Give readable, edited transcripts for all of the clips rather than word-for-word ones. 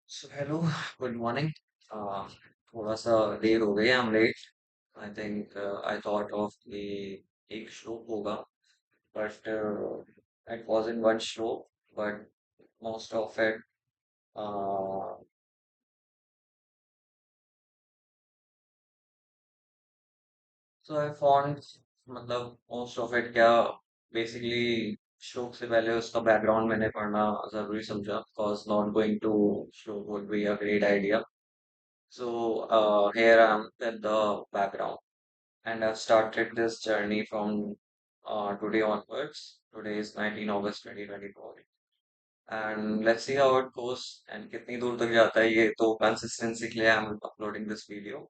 Hello, good morning. थोड़ा सा देर हो गई, हम late. I think I thought of कि एक श्लोक होगा, but it was in one shlok, but most of it, so I found, मतलब मोस्ट ऑफ इट क्या, बेसिकली श्लोक से पहले उसका बैकग्राउंड मैंने पढ़ना जरूरी समझा, because not going to shlok would be a great idea. So here I am with the background, and I've started this journey from today onwards. Today is 19 August 2024, and let's see how it goes and कितनी दूर तक जाता है ये तो consistency के लिए I'm uploading this video,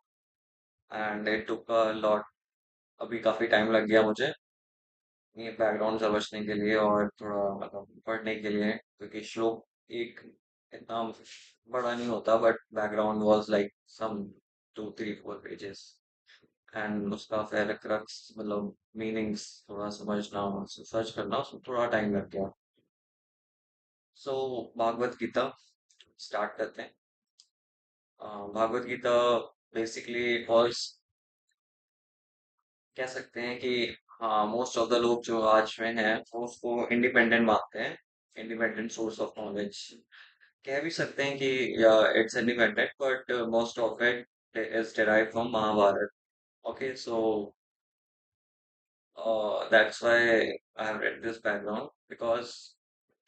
and it took a lot. अभी काफी टाइम लग गया मुझे ये बैकग्राउंड समझने के लिए और थोड़ा मतलब पढ़ने के लिए, क्योंकि श्लोक एक इतना बड़ा नहीं होता, but background was like some 2 3 4 pages, and उसका फिर क्रक्स मतलब मीनिंग्स थोड़ा समझना, सर्च करना, उसमें थोड़ा टाइम लग गया. सो भागवत गीता स्टार्ट करते हैं. Bhagavat Gita basically it was, कह सकते हैं कि हाँ, मोस्ट ऑफ द लोग जो आज में हैं वो उसको इंडिपेंडेंट मानते हैं, इंडिपेंडेंट सोर्स ऑफ नॉलेज कह भी सकते हैं कि it's independent, but most of it is derived from Mahabharat. Okay, so that's why I have read this background, because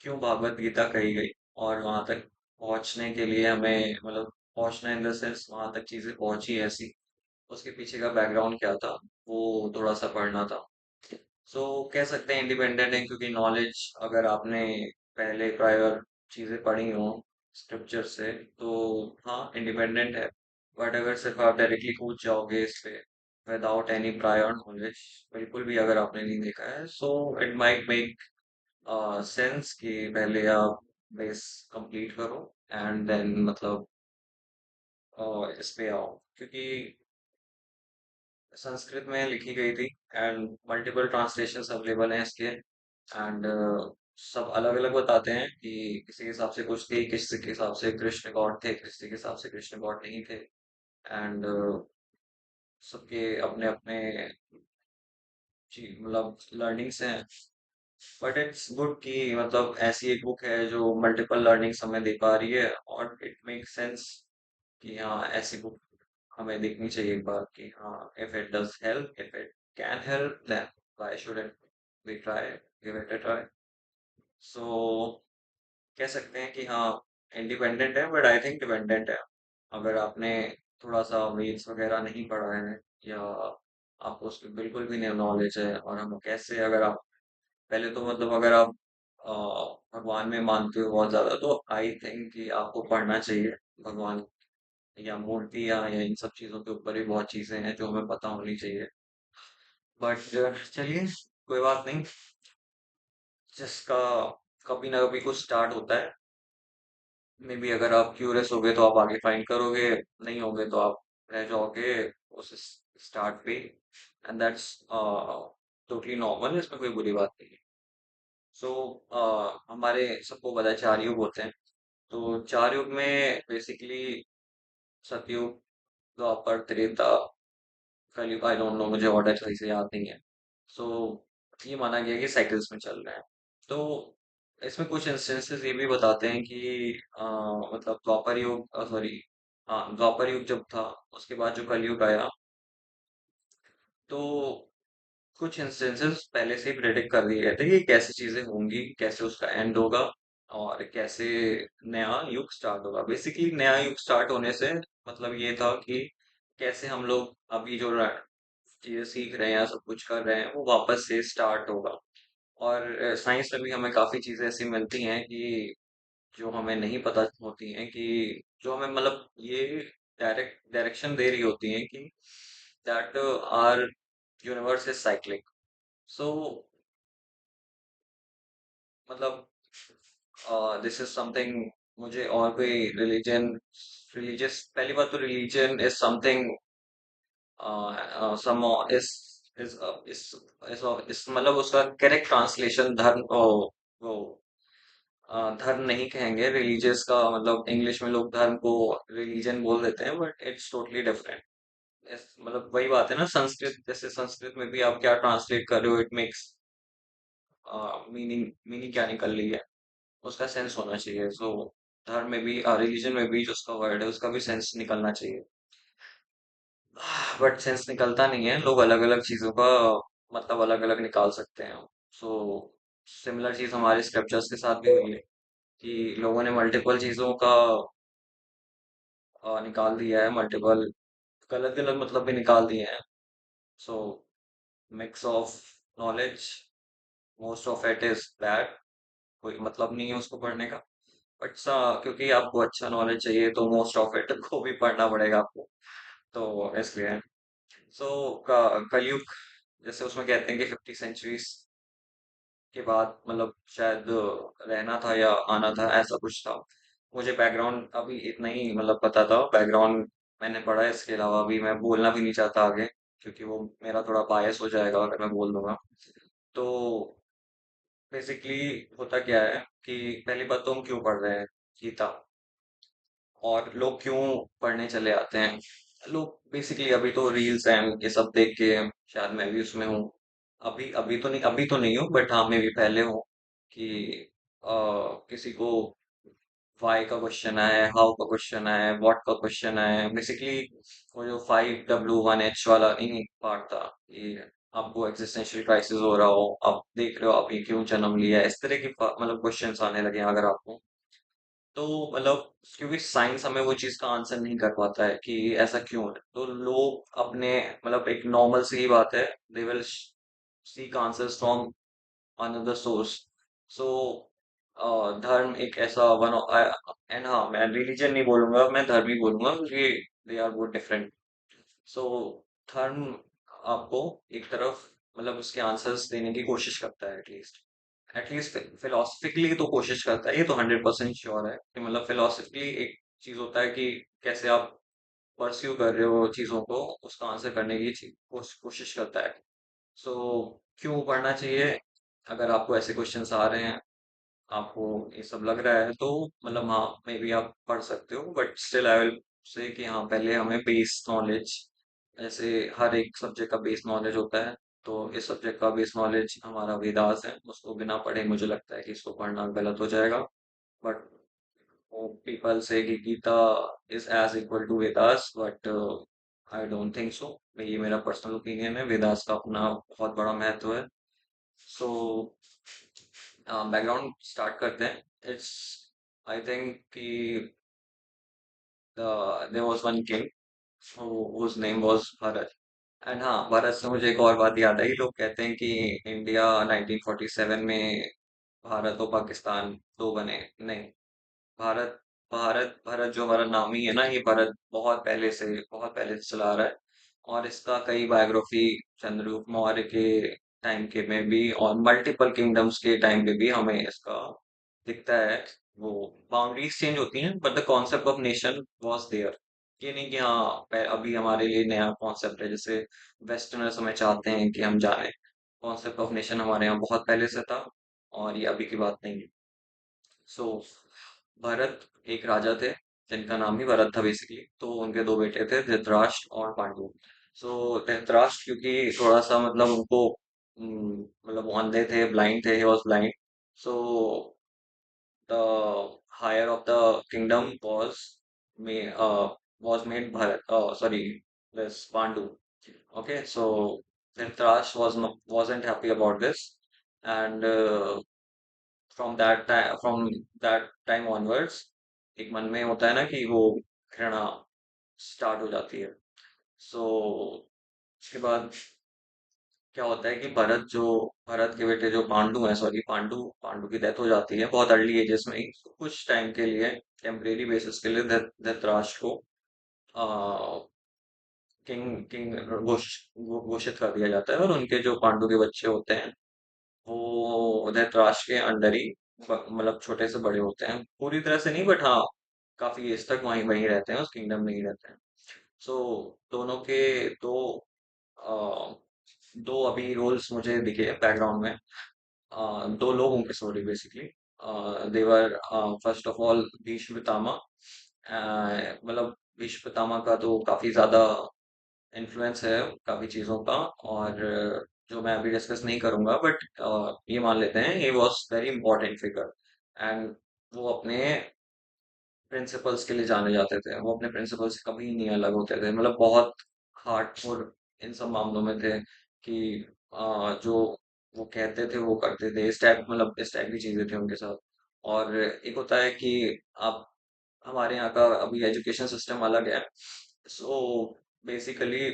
क्यों भागवत गीता कही गई और वहां तक पहुंचने के लिए हमें मतलब पहुंचना इन द सेंस वहां तक चीजें पहुंची ऐसी, उसके पीछे का बैकग्राउंड क्या था वो थोड़ा सा पढ़ना था. सो कह सकते हैं इंडिपेंडेंट है, क्योंकि नॉलेज अगर आपने पहले प्रायर चीजें पढ़ी हो स्क्रिप्चर से तो हाँ इंडिपेंडेंट है. बट अगर सिर्फ आप डायरेक्टली कूद जाओगे इस पे विदाउट एनी प्रायर नॉलेज, बिल्कुल भी अगर आपने नहीं देखा है, so it might make sense कि पहले आप बेस कंप्लीट करो एंड देन मतलब इस पे आओ, क्योंकि संस्कृत में लिखी गई थी एंड मल्टीपल ट्रांसलेशंस अवेलेबल हैं इसके, एंड सब अलग अलग बताते हैं कि किसी के हिसाब से कुछ थे, किसी के हिसाब से कृष्ण गॉड थे, किसी के हिसाब से कृष्ण गॉड नहीं थे, एंड सबके अपने अपने मतलब लर्निंग्स हैं. बट इट्स गुड कि मतलब ऐसी एक बुक है जो मल्टीपल लर्निंग्स हमें दे पा रही है, और इट मेक सेंस कि हाँ ऐसी बुक हमें देखनी चाहिए एक बार कि हाँ, if it does help, if it can help, then why shouldn't we try, give it a try. So कह सकते हैं कि हाँ इंडिपेंडेंट है, बट आई थिंक डिपेंडेंट है. अगर आपने थोड़ा सा वेद्स वगैरह नहीं पढ़ा है, या आपको उसकी बिल्कुल भी नहीं नॉलेज है, और हम कैसे, अगर आप पहले तो मतलब अगर आप भगवान में मानते हो बहुत ज्यादा, तो आई थिंक कि आपको पढ़ना चाहिए भगवान या मूर्ति या इन सब चीजों के ऊपर भी बहुत चीजें हैं जो हमें पता होनी चाहिए. बट चलिए, कोई बात नहीं, जिसका कभी ना कभी कुछ स्टार्ट होता है. मे बी अगर आप क्यूरियस होगे तो आप आगे फाइंड करोगे, नहीं होगे तो आप रह जाओगे उस स्टार्ट पे, एंड दैट्स टोटली नॉर्मल, इसमें कोई बुरी बात नहीं है. सो हमारे सबको पता है 4 युग होते हैं. तो 4 युग में बेसिकली सतयुग, द्वापर, त्रेता, कलयुग, आई डोंट नो, मुझे ऑर्डर सही से याद नहीं है. सो ये माना गया कि साइकिल्स में चल रहे हैं. तो इसमें कुछ इंस्टेंसेस ये भी बताते हैं कि मतलब द्वापर युग, सॉरी, हाँ द्वापर युग जब था उसके बाद जो कलयुग आया, तो कुछ इंस्टेंसेस पहले से ही प्रेडिक्ट कर दिए गए थे कि कैसी चीजें होंगी, कैसे उसका एंड होगा, और कैसे नया युग स्टार्ट होगा. बेसिकली नया युग स्टार्ट होने से मतलब ये था कि कैसे हम लोग अभी जो चीजें सीख रहे हैं या सब कुछ कर रहे हैं वो वापस से स्टार्ट होगा. और साइंस में भी हमें काफी चीजें ऐसी मिलती हैं कि जो हमें नहीं पता होती हैं, कि जो हमें मतलब ये डायरेक्शन दे रही होती हैं कि that our universe is cyclic. So मतलब दिस इज समथिंग, मुझे और कोई रिलीजन, रिलीजियस, पहली बात तो रिलीजन इज समथिंग, सम इस इस मतलब उसका करेक्ट ट्रांसलेशन धर्म, वो धर्म नहीं कहेंगे, रिलीजियस का मतलब इंग्लिश में लोग धर्म को रिलीजन बोल देते हैं, बट इट्स टोटली डिफरेंट। मतलब वही बात है ना, संस्कृत जैसे संस्कृत में भी आप क्या ट्रांसलेट कर रहे हो, इट मेक्स मीनिंग, मीनिंग क्या निकल रही है, उसका सेंस होना चाहिए। सो धर्म में भी, रिलीजन में भी जो उसका वर्ड है उसका भी सेंस निकलना चाहिए, बट सेंस निकलता नहीं है। लोग अलग अलग चीजों का मतलब अलग अलग निकाल सकते हैं। सो सिमिलर चीज हमारे स्क्रिप्चर्स के साथ भी हुई है कि लोगों ने मल्टीपल चीजों का निकाल दिया है, मल्टीपल गलत गलत मतलब भी निकाल दिए हैं। सो mix of knowledge, most of it is bad, कोई मतलब नहीं है उसको पढ़ने का। बट सा क्योंकि आपको अच्छा नॉलेज चाहिए तो मोस्ट ऑफ इट को भी पढ़ना पड़ेगा आपको, तो इसलिए। सो कलयुग, जैसे उसमें कहते हैं कि 50 सेंचुरीज के बाद मतलब शायद रहना था या आना था, ऐसा कुछ था। मुझे बैकग्राउंड अभी इतना ही मतलब पता था, बैकग्राउंड मैंने पढ़ा है, इसके अलावा अभी मैं बोलना भी नहीं चाहता आगे, क्योंकि वो मेरा थोड़ा बायस हो जाएगा अगर मैं बोल दूंगा। तो बेसिकली होता क्या है कि पहली बात तो हम क्यों पढ़ रहे हैं गीता, और लोग क्यों पढ़ने चले आते हैं। लोग बेसिकली अभी तो रील्स एंड ये सब देख के, शायद मैं भी उसमें हूँ। अभी तो नहीं हूँ, बट हाँ मैं भी पहले हूँ कि किसी को वाई का क्वेश्चन आया है, हाउ का क्वेश्चन आया है, व्हाट का क्वेश्चन आया है, बेसिकली वो जो 5W1H वाला नहीं पार्ट था, ये आपको एग्जिस्टेंशियल क्राइसिस हो रहा हो, आप देख रहे हो आप ये क्यों जन्म लिया है, इस तरह की मतलब क्वेश्चंस आने लगे हैं अगर आपको। तो मतलब क्योंकि साइंस हमें वो चीज का आंसर नहीं कर पाता है कि ऐसा क्यों है, तो लोग अपने मतलब एक नॉर्मल सी ही बात है, they will seek answers from another source. So धर्म एक ऐसा वन, एंड हाँ मैं रिलीजन नहीं बोलूंगा, मैं धर्म ही बोलूंगा क्योंकि दे आर बोथ डिफरेंट। सो धर्म आपको एक तरफ मतलब उसके आंसर्स देने की कोशिश करता है, एटलीस्ट एटलीस्ट फिलोसफिकली तो कोशिश करता है, ये तो 100% श्योर है कि मतलब फिलोसफिकली एक चीज होता है कि कैसे आप परस्यू कर रहे हो चीजों को, उसका आंसर करने की कोशिश करता है। सो क्यों पढ़ना चाहिए, अगर आपको ऐसे क्वेश्चंस आ रहे हैं, आपको ये सब लग रहा है, तो मतलब हाँ मे बी आप पढ़ सकते हो, but still I will say कि हाँ पहले हमें बेस नॉलेज, जैसे हर एक सब्जेक्ट का बेस नॉलेज होता है, तो इस सब्जेक्ट का बेस नॉलेज हमारा वेदास है, उसको बिना पढ़े मुझे लगता है कि इसको पढ़ना गलत हो जाएगा। बट पीपल से कि Gita is as equal to Vedas, but I don't think so. ये मेरा पर्सनल ओपिनियन है, वेदास का अपना बहुत बड़ा महत्व है। सो बैकग्राउंड स्टार्ट करते हैं। इट्स आई थिंक कि there was one king whose name was Bharat. And हाँ, भरत से मुझे एक और बात याद आई, लोग कहते हैं कि इंडिया 1947 में भारत और पाकिस्तान दो बने। नहीं, भारत, भारत जो हमारा नाम ही है ना, ये भारत बहुत पहले से चला आ रहा है। और इसका कई बायोग्राफी चंद्रगुप्त मौर्य के टाइम के में भी और मल्टीपल किंगडम्स के टाइम पे भी हमें इसका दिखता है। वो बाउंड्रीज चेंज होती हैं but the concept of nation was there. ये नहीं कि हाँ अभी हमारे लिए नया कॉन्सेप्ट है, जैसे वेस्टर्नर्स हमें चाहते हैं कि हम जाने। कॉन्सेप्ट ऑफ नेशन हमारे यहाँ बहुत पहले से था, और ये अभी की बात नहीं है। सो भरत एक राजा थे जिनका नाम ही भरत था बेसिकली। तो उनके दो बेटे थे, धृतराष्ट्र और पांडु। सो धृतराष्ट्र क्योंकि थोड़ा सा मतलब उनको मतलब वो अंधे थे, ब्लाइंड थे, he was blind. So the higher of the kingdom was made Bharat. Oh, sorry, this Pandu. Okay, so Dhritarashtra wasn't happy about this, and from that time onwards, एक मन में होता है ना कि वो घृणा स्टार्ट हो जाती है। सो उसके बाद क्या होता है कि भरत के बेटे जो पांडु हैं, सॉरी पांडु, पांडु की डेथ हो जाती है बहुत अर्ली एजेस में ही। तो कुछ टाइम के लिए, टेम्परेरी बेसिस के लिए धृतराष्ट्र को किंग किंग घोषित कर दिया जाता है, और उनके जो पांडु के बच्चे होते हैं वो धृतराष्ट्र के अंडर ही मतलब छोटे से बड़े होते हैं, पूरी तरह से नहीं बट हाँ काफी एज तक वहीं वहीं रहते हैं, उस किंगडम में ही रहते हैं। सो दोनों के दो अ, दो अभी रोल्स मुझे दिखे बैकग्राउंड में, दो लोगों की story basically. They were first of all Bhishma Pitamah. मतलब भीष्म पितामह का तो काफी ज्यादा इन्फ्लुएंस है काफी चीजों का, और जो मैं अभी डिस्कस नहीं करूंगा, बट ये मान लेते हैं he was very important figure. And वो अपने प्रिंसिपल्स के लिए जाने जाते थे, वो अपने प्रिंसिपल से कभी नहीं अलग होते थे, मतलब बहुत हार्डकोर इन सब मामलों में थे कि जो वो कहते थे वो करते थे, इस टाइप, मतलब इस टाइप की चीजें थी उनके साथ। और एक होता है कि आप, हमारे यहाँ का अभी एजुकेशन सिस्टम अलग है। सो बेसिकली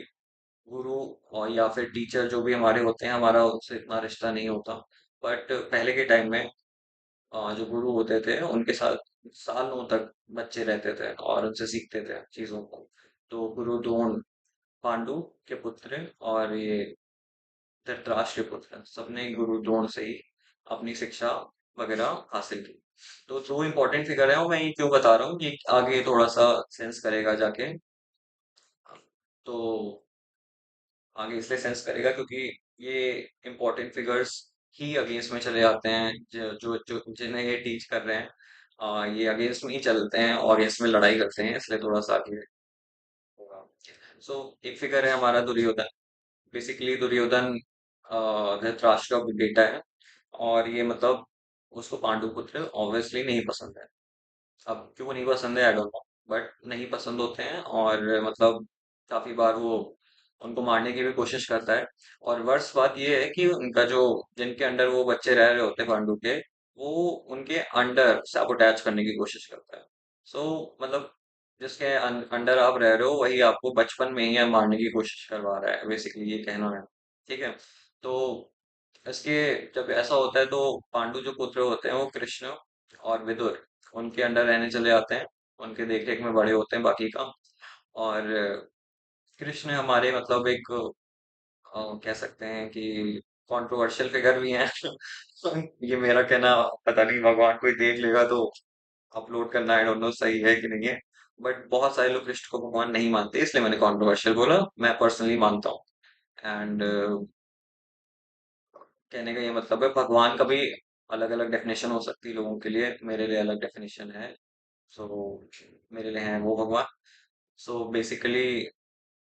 गुरु और या फिर टीचर जो भी हमारे होते हैं, हमारा उनसे इतना रिश्ता नहीं होता। बट पहले के टाइम में जो गुरु होते थे उनके साथ सालों तक बच्चे रहते थे और उनसे सीखते थे चीजों को। तो गुरु द्रोण पांडु के पुत्र, और ये धृतराष्ट्र के पुत्र, सबने गुरु द्रोण से ही अपनी शिक्षा वगैरह हासिल की। तो दो इम्पोर्टेंट फिगर है, और मैं ये क्यों बता रहा हूँ, ये आगे थोड़ा सा सेंस करेगा जाके। तो आगे इसलिए सेंस करेगा क्योंकि ये इम्पोर्टेंट फिगर्स ही अगेंस्ट में चले जाते हैं, जो जो जो जिन्हें ये टीच कर रहे हैं, ये अगेंस्ट में ही चलते हैं और अगेंस्ट में लड़ाई करते हैं, इसलिए थोड़ा सा आगे होगा। सो एक फिगर है हमारा दुर्योधन। बेसिकली दुर्योधन धृतराष्ट्र का बेटा है, और ये मतलब उसको पांडुपुत्र ऑब्वियसली नहीं पसंद है। अब क्यों नहीं पसंद है आई डोंट नो, बट नहीं पसंद होते हैं, और मतलब काफी बार वो उनको मारने की भी कोशिश करता है। और वर्ष बात ये है कि उनका जो, जिनके अंडर वो बच्चे रह रहे होते हैं पांडु के, वो उनके अंडर सैबोटैज करने की कोशिश करता है। सो मतलब जिसके अंडर आप रह रहे हो वही आपको बचपन में ही मारने की कोशिश करवा रहा है, बेसिकली ये कहना है। ठीक है। तो इसके, जब ऐसा होता है तो पांडु जो पुत्र होते हैं वो कृष्ण और विदुर उनके अंडर रहने चले जाते हैं, उनके देख रेख में बड़े होते हैं बाकी का। और कृष्ण हमारे मतलब एक कह सकते हैं कि कंट्रोवर्शियल फिगर भी हैं। ये मेरा कहना, पता नहीं भगवान कोई देख लेगा तो अपलोड करना आई डोंट नो सही है कि नहीं है। बट बहुत सारे लोग कृष्ण को भगवान नहीं मानते, इसलिए मैंने कंट्रोवर्शियल बोला, मैं पर्सनली मानता हूँ। एंड कहने का ये मतलब है, भगवान का भी अलग अलग डेफिनेशन हो सकती है लोगों के लिए, मेरे लिए अलग डेफिनेशन है। सो मेरे लिए है वो भगवान। सो बेसिकली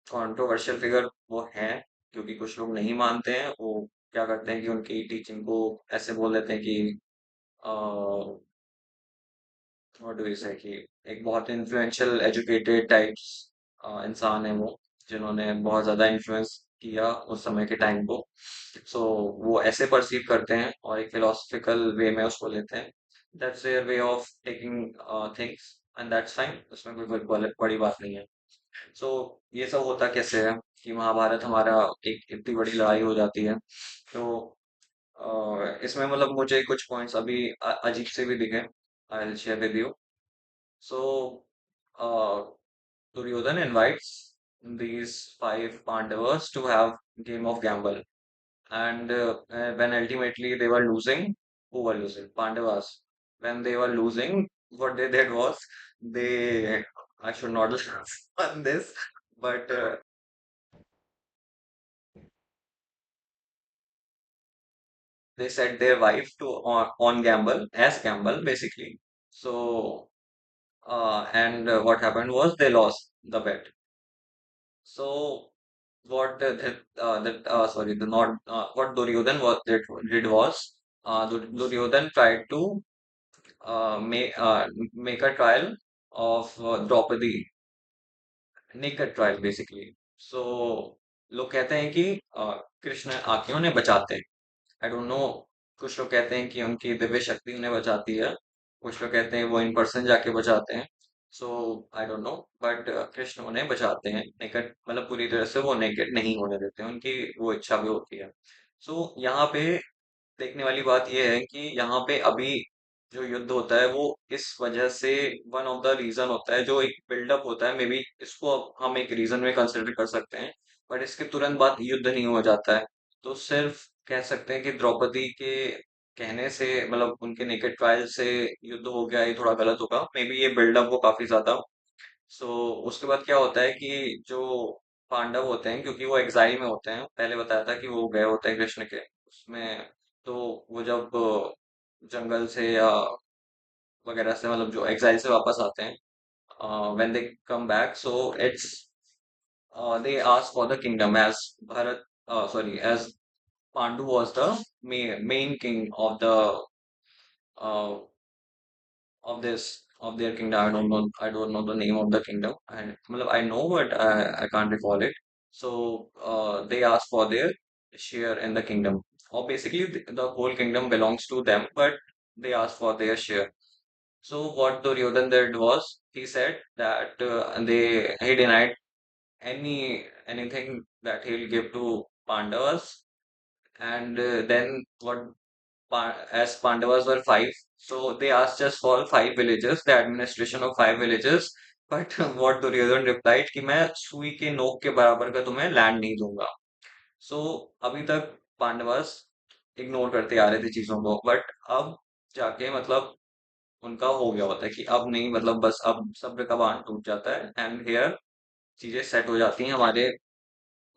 कंट्रोवर्शियल फिगर वो है, क्योंकि कुछ लोग नहीं मानते हैं, वो क्या करते हैं कि उनकी टीचिंग को ऐसे बोल देते हैं कि व्हाट डू यू से, कि एक बहुत इन्फ्लुएंशियल एजुकेटेड टाइप्स इंसान है वो, जिन्होंने बहुत ज्यादा इन्फ्लुएंस किया उस समय के टाइम को। सो वो ऐसे परसीव करते हैं और एक फिलोसफिकल वे में उसको लेते हैं। That's their way of taking things, and that's fine, उसमें कोई बड़ी बात नहीं है। सो ये सब होता कैसे है कि महाभारत हमारा, एक इतनी बड़ी लड़ाई हो जाती है। तो इसमें मतलब मुझे कुछ पॉइंट्स अभी अजीब से भी दिखे, I will share with you. So Duryodhan invites these five Pandavas to have game of gamble, and when ultimately they were losing, who were losing? Pandavas. When they were losing, what they did was they, I should not on this, but they set their wife to on gamble, as gamble basically. So and what happened was they lost the bet. So what that sorry, the not what Duryodhan did was, Duryodhan tried to make a trial of Draupadi, naked trial basically. So लोग कहते हैं कि कृष्ण आके उन्हें बचाते हैं, आई don't no. कुछ लोग कहते हैं कि उनकी दिव्य शक्ति उन्हें बचाती है, कुछ लोग कहते हैं वो इन पर्सन जाके बचाते हैं। So I don't know, but Krishna उन्हें बचाते हैं नेकेड, मतलब पूरी तरह से वो नेकेड नहीं होने देते हैं, उनकी वो इच्छा भी होती है। सो यहाँ पे देखने वाली बात यह है कि यहाँ पे अभी जो युद्ध होता है वो इस वजह से, वन ऑफ द रीजन होता है, जो एक बिल्डअप होता है, मे बी इसको हम एक रीजन में कंसिडर कर सकते हैं। बट इसके तुरंत बाद युद्ध नहीं हो जाता है। तो सिर्फ कह सकते हैं कि द्रौपदी के कहने से, मतलब उनके नेकेड ट्रायल से युद्ध हो गया, ये थोड़ा गलत होगा, मे बी ये बिल्डअप हो काफी ज्यादा। सो उसके बाद क्या होता है कि जो पांडव होते हैं, क्योंकि वो एग्जाइल में होते हैं, पहले बताया था कि वो गए होते हैं कृष्ण के उसमें। तो वो जब जंगल से या वगैरह से, मतलब जो एग्जाइल से वापस आते हैं, when they come back, so it's they ask for the kingdom as Bharat, sorry, as Pandu was the main king uh, of this of their kingdom. I don't know the name of the kingdom. I know, but I can't recall it. So they ask for their share in the kingdom. Or basically, the whole kingdom belongs to them, but they ask for their share. So what Duryodhan did was he said that he denied anything that he'll give to Pandavas, and then as Pandavas were five, so they asked just for five villages, the administration of five villages. But what Duryodhan replied कि मैं सुई के नोक के बराबर का तुम्हें land नहीं दूंगा. सो अभी तक पांडवास इग्नोर करते आ रहे थे चीजों को, बट अब जाके मतलब उनका हो गया होता है कि अब नहीं, मतलब बस अब सब्र का बांध टूट जाता है, एंड हियर चीजें सेट हो जाती हैं हमारे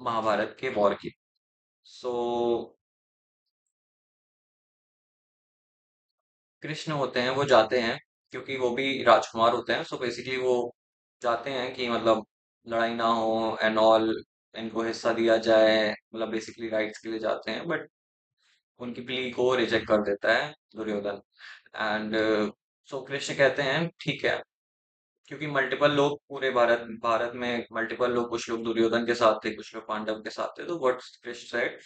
महाभारत के वॉर की. सो कृष्ण होते हैं, वो जाते हैं क्योंकि वो भी राजकुमार होते हैं. सो बेसिकली वो जाते हैं कि मतलब लड़ाई ना हो एंड ऑल, इनको हिस्सा दिया जाए, मतलब बेसिकली राइट्स के लिए जाते हैं. बट उनकी प्ली को रिजेक्ट कर देता है दुर्योधन. एंड सो कृष्ण कहते हैं ठीक है, क्योंकि मल्टीपल लोग पूरे भारत भारत में मल्टीपल लोग, कुछ लोग दुर्योधन के साथ थे, कुछ लोग पांडव के साथ थे. तो what Krishna said,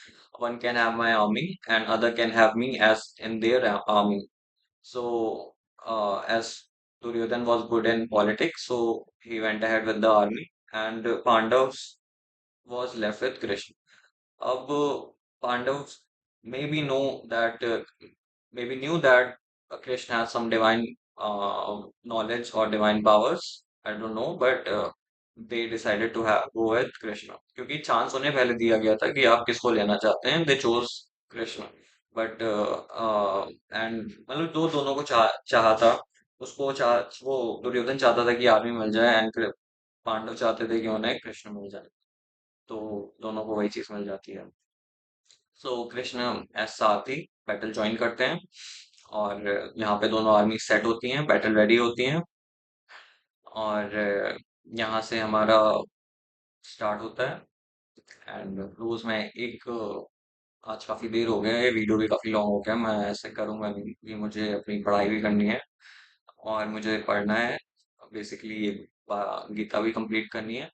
one can have my army and other can have me as in their army. So, as Duryodhan was good in politics, so he went ahead with the army, and Pandavas was left with Krishna. अब Pandavas maybe know that maybe knew that Krishna has some divine knowledge or divine powers. I don't know, but they decided to have go with Krishna क्योंकि chance उन्हें पहले दिया गया था कि आप किसको लेना चाहते हैं. They chose Krishna. But and मतलब जो दोनों को चाहा था, वो दुर्योधन चाहता था कि आर्मी मिल जाए, एंड पांडव चाहते थे कि उन्हें कृष्ण मिल जाए. तो दोनों को वही चीज मिल जाती है. सो कृष्ण एज सारथी बैटल ज्वाइन करते हैं, और यहाँ पे दोनों आर्मी सेट होती हैं, बैटल रेडी होती हैं, और यहाँ से हमारा स्टार्ट होता है. एंड रोज मैं एक आज काफी देर हो गया, ये वीडियो भी काफी लॉन्ग हो गया, मैं ऐसे करूंगा नहीं कि मुझे अपनी पढ़ाई भी करनी है और मुझे पढ़ना है. बेसिकली ये गीता भी कंप्लीट करनी है.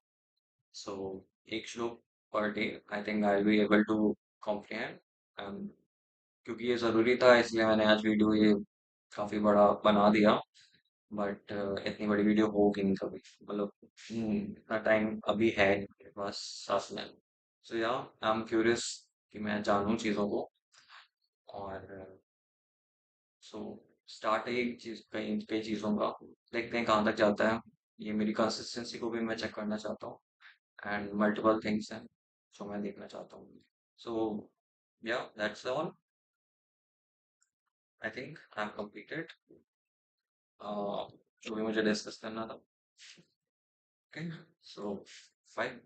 सो एक shloka per day I think I will be able to comprehend. क्योंकि ये ज़रूरी था, इसलिए मैंने आज वीडियो ये काफ़ी बड़ा बना दिया. बट इतनी बड़ी वीडियो होगी नहीं कभी, मतलब इतना टाइम अभी है नहीं मेरे पास साथ में. सो या आई एम क्यूरियस कि मैं जानूँ चीज़ों को. और सो स्टार्ट है एक चीज़, कई कई चीज़ों का, देखते हैं कहाँ तक जाता है. ये मेरी कंसिस्टेंसी को भी मैं चेक करना चाहता हूँ, एंड मल्टीपल थिंग्स हैं जो मैं देखना चाहता हूँ. सो या that's all. I think I am completed जो भी मुझे डिस्कस करना था. Okay, so fine.